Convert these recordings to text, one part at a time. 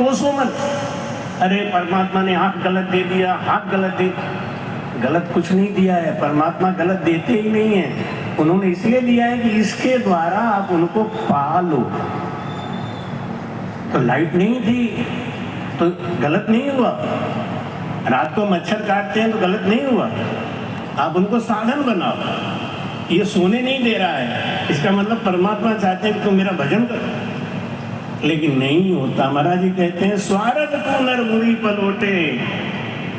कोसो मत। अरे परमात्मा ने आंख गलत दे दिया, हाथ गलत दे, गलत कुछ नहीं दिया है, परमात्मा गलत देते ही नहीं है। उन्होंने इसलिए दिया है कि इसके द्वारा आप उनको पालो। तो लाइट नहीं थी तो गलत नहीं हुआ, रात को मच्छर काटते हैं तो गलत नहीं हुआ, आप उनको साधन बनाओ। ये सोने नहीं दे रहा है, इसका मतलब परमात्मा चाहते हैं कि तुम मेरा भजन करो, लेकिन नहीं होता। महाराज जी कहते हैं स्वार्थ को नर मुरी पलोटे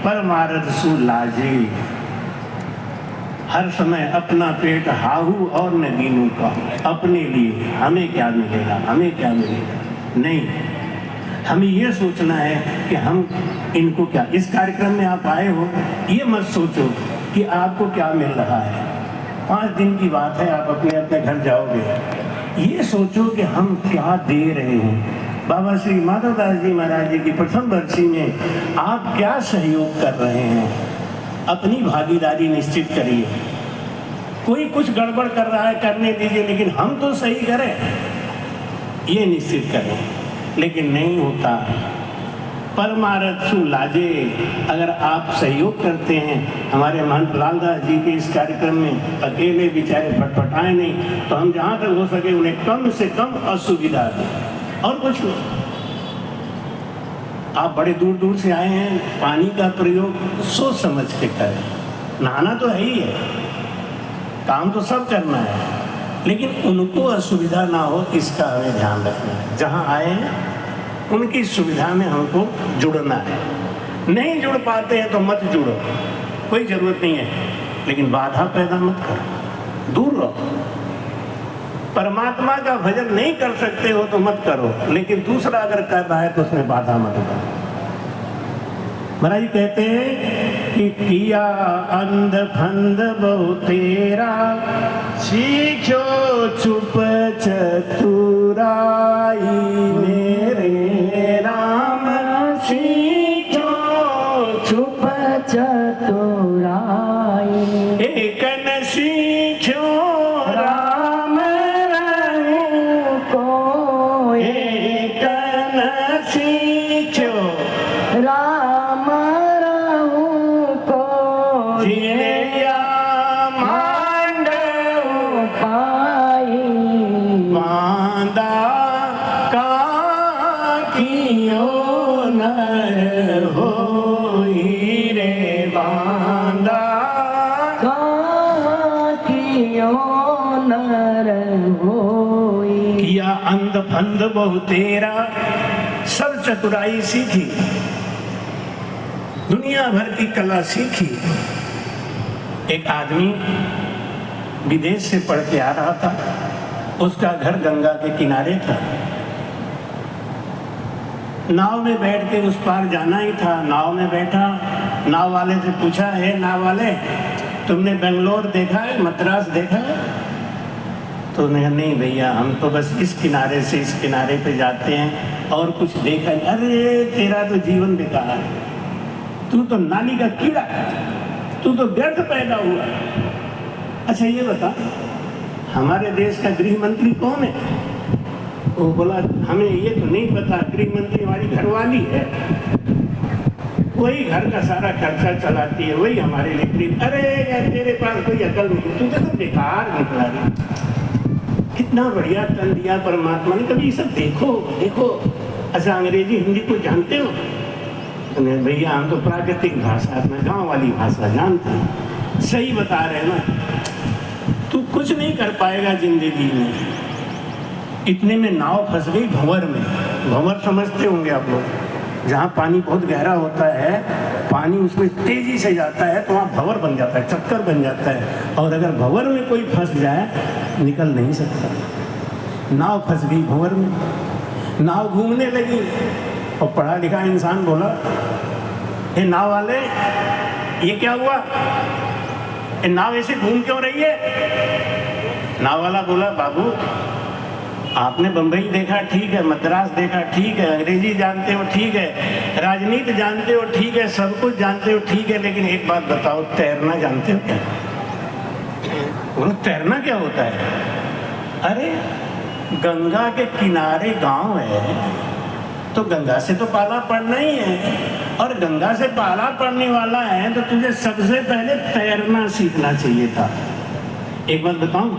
परमारथ सु लाजे। हर समय अपना पेट हाहू और न दीनू का, अपने लिए हमें क्या मिलेगा, हमें क्या मिलेगा, नहीं। हमें ये सोचना है कि हम इनको क्या, इस कार्यक्रम में आप आए हो, ये मत सोचो कि आपको क्या मिल रहा है। 5 दिन की बात है, आप अपने अपने घर जाओगे। ये सोचो कि हम क्या दे रहे हैं। बाबा श्री माधवदास जी महाराज जी की प्रथम बरसी में आप क्या सहयोग कर रहे हैं, अपनी भागीदारी निश्चित करिए। कोई कुछ गड़बड़ कर रहा है, करने दीजिए, लेकिन हम तो सही करें, ये निश्चित करें। लेकिन नहीं होता। परमारथ सु लाजे, अगर आप सहयोग करते हैं, हमारे महंत लालदास जी के इस कार्यक्रम में अकेले बेचारे फटफटाए नहीं, तो हम जहाँ तक हो सके उन्हें कम से कम असुविधा दें, और कुछ नहीं। आप बड़े दूर दूर से आए हैं, पानी का प्रयोग सोच समझ के करें। नहाना तो है ही है, काम तो सब करना है, लेकिन उनको असुविधा ना हो इसका हमें ध्यान रखना है। जहाँ आए हैं उनकी सुविधा में हमको जुड़ना है। नहीं जुड़ पाते हैं तो मत जुड़ो, कोई जरूरत नहीं है, लेकिन बाधा पैदा मत करो, दूर रहो। परमात्मा का भजन नहीं कर सकते हो तो मत करो, लेकिन दूसरा अगर कर रहा है तो उसमें बाधा मत करो। महाराज जी कहते हैं कि किया अंध फंद बहु तेरा, सीखो चुप चतुराई मेरे राम, सीखो चुप चतुराई। एक न सीखो राम रहूं को, एक न सीखो राम रहूं को, जिया मांडव पाई। बांदा का कियो नर होई रे, बांदा कियो नर होई। किया अंध फंद बहु तेरा, सब चतुराई सीखी, दुनिया भर की कला सीखी। एक आदमी विदेश से पढ़ के आ रहा था, उसका घर गंगा के किनारे था, नाव में बैठ के उस पार जाना ही था। नाव में बैठा, नाव वाले से पूछा, है नाव वाले तुमने बेंगलोर देखा है, मद्रास देखा है? तो उन्होंने कहा नहीं भैया, हम तो बस इस किनारे से इस किनारे पे जाते हैं और कुछ देखा नहीं। अरे तेरा तो जीवन बेकार है, तू तो नाली का कीड़ा, तू तो व्यर्थ पैदा हुआ। अच्छा ये बता, हमारे देश का गृह मंत्री कौन है? वो बोला हमें ये तो नहीं पता, गृह मंत्री हमारी घरवाली है, वही घर का सारा खर्चा चलाती है, वही हमारे लिए। अरे यार तेरे पास कोई अकल नहीं, तू तो बेकार निकला रे। कितना बढ़िया तन दिया परमात्मा ने, कभी ये सब देखो देखो। अच्छा अंग्रेजी हिंदी को जानते हो? भैया हम तो प्राकृतिक भाषा, अपना गाँव वाली भाषा जानते हैं। सही बता रहे ना, तू कुछ नहीं कर पाएगा जिंदगी में। इतने में नाव फंस गई भंवर में। भंवर समझते होंगे आप लोग, जहाँ पानी बहुत गहरा होता है, पानी उसमें तेजी से जाता है तो वहाँ भंवर बन जाता है, चक्कर बन जाता है। और अगर भंवर में कोई फंस जाए निकल नहीं सकता। नाव फंस गई भंवर में, नाव घूमने लगी और पढ़ा लिखा इंसान बोला, ये नाव वाले ये क्या हुआ, ये नाव ऐसे घूम क्यों रही है? नाव वाला बोला बाबू आपने बंबई देखा ठीक है, मद्रास देखा ठीक है, अंग्रेजी जानते हो ठीक है, राजनीति जानते हो ठीक है, सब कुछ जानते हो ठीक है, लेकिन एक बात बताओ, तैरना जानते हो क्या? बोलो तैरना क्या होता है? अरे गंगा के किनारे गांव है, तो गंगा से तो पाला पड़ना ही है, और गंगा से पाला पड़ने वाला है तो तुझे सबसे पहले तैरना सीखना चाहिए था। एक बात बताऊं,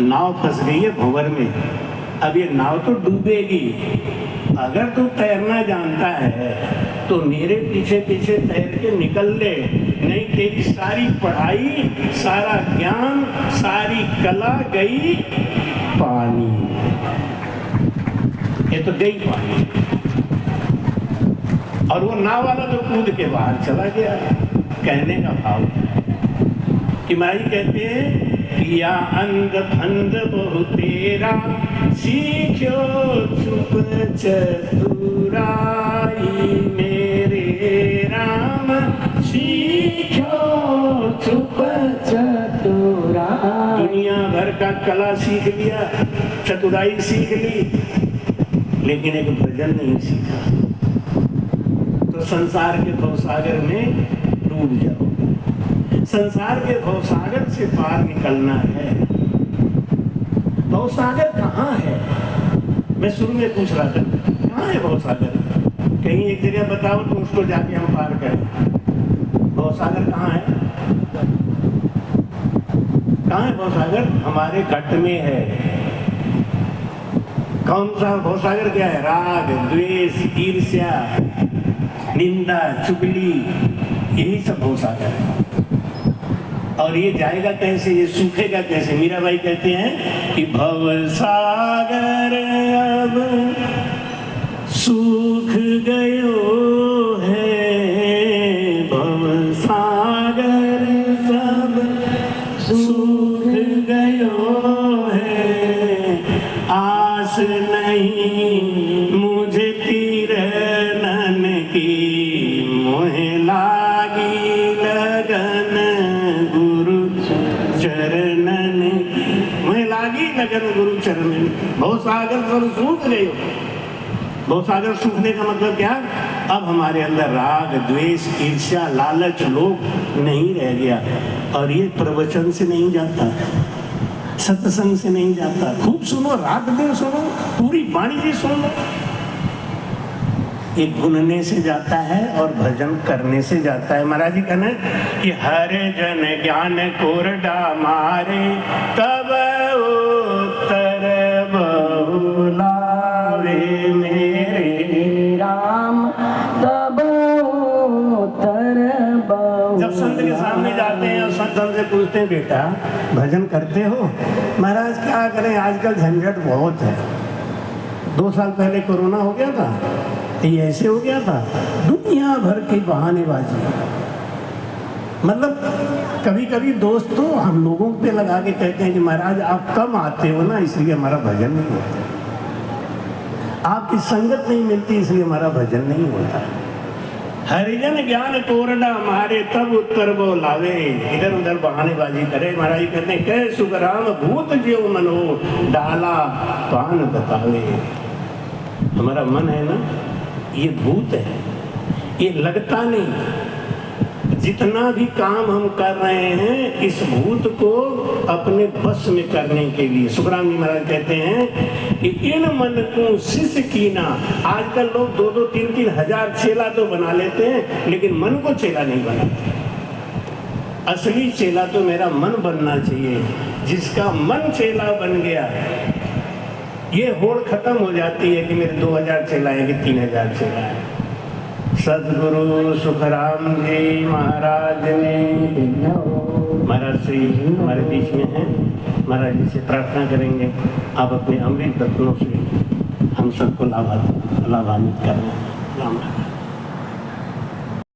नाव फंस गई है भंवर में, अब ये नाव तो डूबेगी। अगर तू तैरना जानता है तो मेरे पीछे पीछे तैर के निकल ले, नहीं तेरी सारी पढ़ाई, सारा ज्ञान, सारी कला गई पानी, ये तो गई पानी। और वो नाव वाला तो कूद के बाहर चला गया। कहने का भाव कि माई कहते हैं, पिया अंध फंद बहु तेरा, सीखो चुप चतुराई मेरे राम, सीखो चुप चतुराई। दुनिया भर का कला सीख लिया, चतुराई सीख ली, लेकिन एक भजन नहीं सीखा तो संसार के भवसागर में डूब जाओ। संसार के भवसागर से पार निकलना है। भवसागर कहाँ है? मैं शुरू में पूछ रहा था कहाँ है भवसागर, कहीं एक जगह बताओ तो उसको जाके हम पार करें। भवसागर कहाँ है? कहाँ है भवसागर? हमारे घट में है। कौन सा भवसागर? क्या है? राग, द्वेष, ईर्ष्या, निंदा, चुगली, यही सब भवसागर है। और ये जाएगा कैसे, ये सूखेगा कैसे? मीराबाई कहते हैं कि भवसागर अब सूख गयो है, भवसागर सब सूख गयो है, आस नहीं मुझे तीरनन की, मोहे लागी लगन चरणन, मैं लागी लगन गुरु चरणन। भवसागर पर सूख गए। भवसागर सूखने का मतलब क्या? अब हमारे अंदर राग, द्वेष, ईर्ष्या, लालच, लोभ नहीं रह गया। और ये प्रवचन से नहीं जाता, सत्संग से नहीं जाता। खूब सुनो, रात दिन सुनो, पूरी वाणी जी सुन लो। ये गुनने से जाता है और भजन करने से जाता है। महाराज जी कहना कि हर जन ज्ञान कोरडा मारे, तब उत्तर बहुलावे मेरे राम, तब उत्तर बहु। जब संत के सामने जाते हैं और संत हमसे पूछते हैं, बेटा भजन करते हो? महाराज क्या करें, आजकल झंझट बहुत है। 2 साल पहले कोरोना हो गया था, ये ऐसे हो गया था, दुनिया भर की बहानेबाजी। मतलब कभी कभी दोस्त तो हम लोगों पे लगा के कहते हैं कि महाराज आप कम आते हो ना, इसलिए हमारा भजन नहीं होता, आपकी संगत नहीं मिलती इसलिए हमारा भजन नहीं होता। हरिजन ज्ञान तोरना हमारे, तब उत्तर वो लावे। इधर उधर बहानेबाजी करे। महाराज कहते हैं, कह सुखराम भूत जीव मनो, डाला पान बतावे। हमारा मन है ना, ये भूत है, ये लगता नहीं। जितना भी काम हम कर रहे हैं इस भूत को अपने बस में करने के लिए। सुखराम जी महाराज कहते हैं कि इन मन को शिष्य कीना। आजकल लोग 2-2, 3-3 हजार चेला तो बना लेते हैं, लेकिन मन को चेला नहीं बनाते। असली चेला तो मेरा मन बनना चाहिए। जिसका मन चेला बन गया, ये होड़ खत्म हो जाती है कि मेरे 2000 चेला है कि 3000 चेला है। सदगुरु सुखराम जी महाराज ने, महाराज श्री हमारे बीच में हैं, महाराज जी से प्रार्थना करेंगे आप अपने अमृत रत्नों से हम सबको लाभान्वित करें। राम राम।